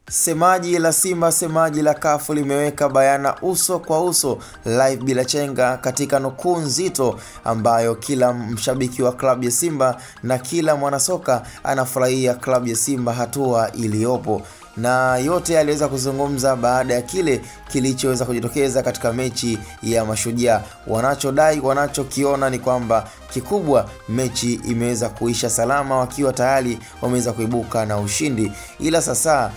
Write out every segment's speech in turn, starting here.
Semaji la Simba, semaji la CAF limeweka bayana uso kwa uso live bila chenga katika nukuu nzito ambayo kila mshabiki wa klabu ya Simba na kila mwanasoka anafurahia klabu ya Simba hatua iliyopo. Na yote aliweza kuzungumza baada ya kile kilichoweza kujitokeza katika mechi ya Mashujaa. Wanachodai, wanachokiona ni kwamba kikubwa mechi imeweza kuisha salama wakiwa tayari wameweza kuibuka na ushindi. Ila sasa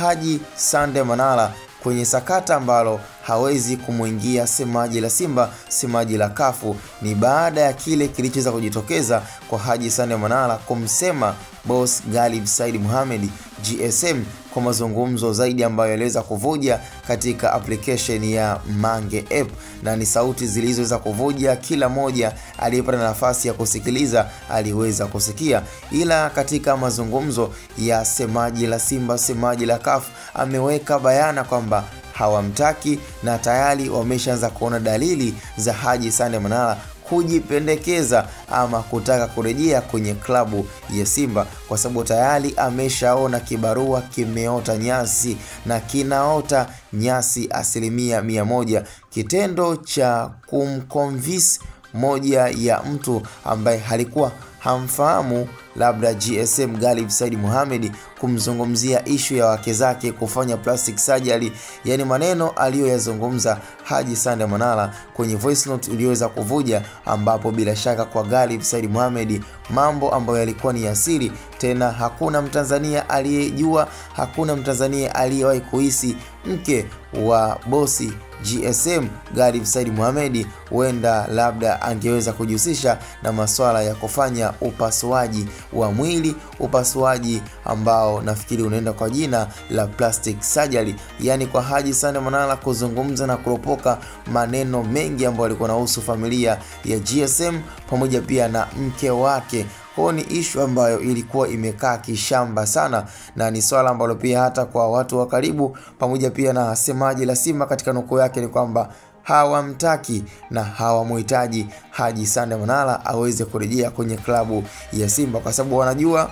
Haji Sande Manara kwenye sakata ambalo hawezi kumuingia semaji la Simba, semaji la CAF, ni baada ya kile kilichoweza kujitokeza kwa Haji Sande Manara kumsema boss Ghalib Said Mohamed GSM kwa mazungumzo zaidi ambayo yaliweza kuvuja katika application ya Mange app, na ni sauti zilizoweza kuvuja, kila moja aliyepata nafasi ya kusikiliza aliweza kusikia. Ila katika mazungumzo ya semaji la Simba, semaji la CAF ameweka bayana kwamba hawamtaki na tayari wameshaanza kuona dalili za Haji Sande Manara kujipendekeza ama kutaka kurejea kwenye klabu ya Simba, kwa sababu tayari ameshaona kibarua kimeota nyasi na kinaota nyasi 100%. Kitendo cha kumconvince moja ya mtu ambaye halikuwa hamfahamu labda GSM Ghalib Said Mohamed kumzungumzia issue ya wake zake kufanya plastic surgery, yani maneno aliyoyazungumza Haji Sande Manara kwenye voice note iliyoweza kuvuja, ambapo bila shaka kwa Ghalib Said Mohamed mambo ambayo yalikuwa ni asiri, tena hakuna Mtanzania aliyejua, hakuna Mtanzania aliyewahi kuhisi mke wa bosi GSM Ghalib Said Mohamed huenda labda angeweza kujihusisha na masuala ya kufanya upasuaji wa mwili, upasuaji ambao nafikiri unaenda kwa jina la plastic surgery. Yani kwa Haji Sande Manara kuzungumza na kuropoka maneno mengi ambayo yalikuwa yanahusu familia ya GSM pamoja pia na mke wake. Kwa ni issue ambayo ilikuwa imekaa kishamba sana, na ni swala ambalo pia hata kwa watu wa karibu pamoja pia na semaji la Simba katika nukuu yake ni kwamba hawamtaki na hawamuhitaji Haji Sande Manara aweze kurejea kwenye klabu ya Simba, kwa sababu wanajua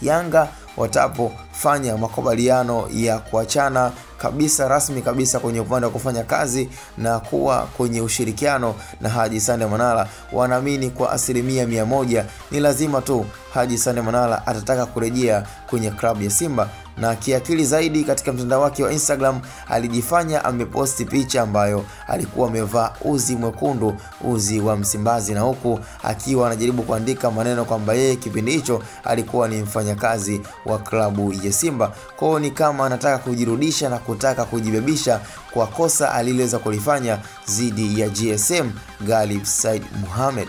Yanga watapofanya makubaliano ya kuachana kabisa rasmi kabisa kwenye upande wa kufanya kazi na kuwa kwenye ushirikiano na Haji Sande Manara, wanaamini kwa 100% ni lazima tu Haji Sande Manara atataka kurejea kwenye klabu ya Simba. Na kiakili zaidi, katika mtandao wake wa Instagram alijifanya ameposti picha ambayo alikuwa amevaa uzi mwekundu, uzi wa Msimbazi, na huku akiwa anajaribu kuandika maneno kwamba yeye kipindi hicho alikuwa ni mfanyakazi wa klabu ya Simba. Kwao ni kama anataka kujirudisha na kutaka kujibebisha kwa kosa aliloweza kulifanya dhidi ya GSM Ghalib Said Mohamed.